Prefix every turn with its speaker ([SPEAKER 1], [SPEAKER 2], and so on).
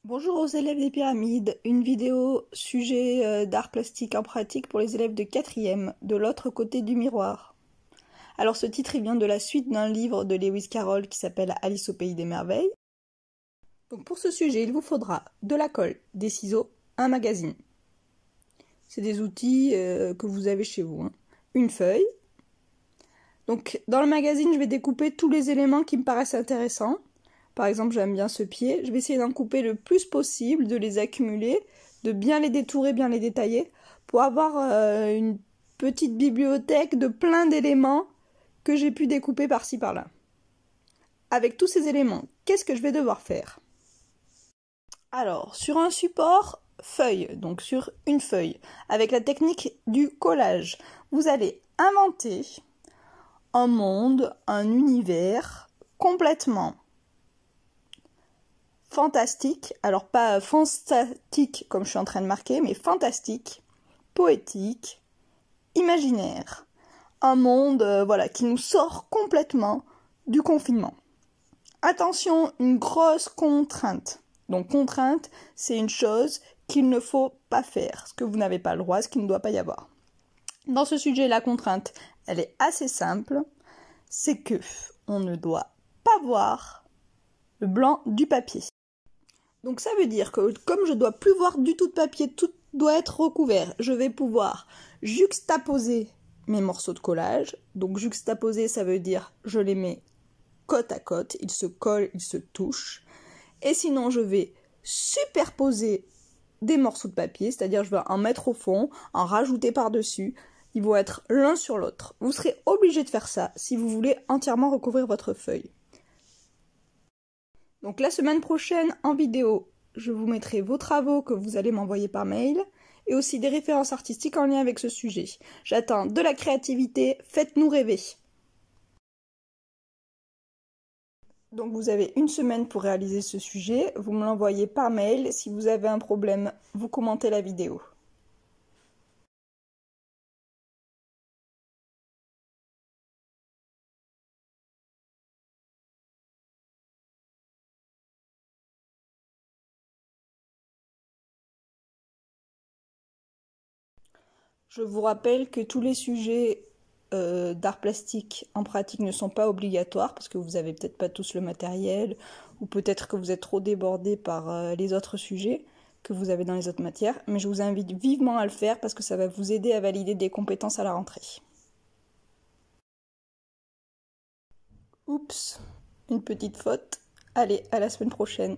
[SPEAKER 1] Bonjour aux élèves des pyramides, une vidéo sujet d'art plastique en pratique pour les élèves de 4e, de l'autre côté du miroir. Alors ce titre il vient de la suite d'un livre de Lewis Carroll qui s'appelle Alice au pays des merveilles. Donc pour ce sujet, il vous faudra de la colle, des ciseaux, un magazine. C'est des outils que vous avez chez vous, hein. Une feuille. Donc dans le magazine, je vais découper tous les éléments qui me paraissent intéressants. Par exemple, j'aime bien ce pied. Je vais essayer d'en couper le plus possible, de les accumuler, de bien les détourer, bien les détailler, pour avoir une petite bibliothèque de plein d'éléments que j'ai pu découper par-ci par-là. Avec tous ces éléments, qu'est-ce que je vais devoir faire? Alors, sur un support feuille, donc sur une feuille, avec la technique du collage, vous allez inventer un monde, un univers complètement fantastique, alors pas fantastique comme je suis en train de marquer, mais fantastique, poétique, imaginaire. Un monde qui nous sort complètement du confinement. Attention, une grosse contrainte. Donc contrainte, c'est une chose qu'il ne faut pas faire, ce que vous n'avez pas le droit, ce qu'il ne doit pas y avoir. Dans ce sujet, la contrainte, elle est assez simple, c'est que on ne doit pas voir le blanc du papier. Donc ça veut dire que comme je dois plus voir du tout de papier, tout doit être recouvert, je vais pouvoir juxtaposer mes morceaux de collage. Donc juxtaposer, ça veut dire je les mets côte à côte, ils se collent, ils se touchent. Et sinon, je vais superposer des morceaux de papier, c'est-à-dire je vais en mettre au fond, en rajouter par-dessus. Ils vont être l'un sur l'autre. Vous serez obligé de faire ça si vous voulez entièrement recouvrir votre feuille. Donc la semaine prochaine, en vidéo, je vous mettrai vos travaux que vous allez m'envoyer par mail et aussi des références artistiques en lien avec ce sujet. J'attends de la créativité, faites-nous rêver. Donc vous avez une semaine pour réaliser ce sujet, vous me l'envoyez par mail. Si vous avez un problème, vous commentez la vidéo. Je vous rappelle que tous les sujets d'art plastique en pratique ne sont pas obligatoires parce que vous n'avez peut-être pas tous le matériel ou peut-être que vous êtes trop débordé par les autres sujets que vous avez dans les autres matières, mais je vous invite vivement à le faire parce que ça va vous aider à valider des compétences à la rentrée. Oups, une petite faute. Allez, à la semaine prochaine.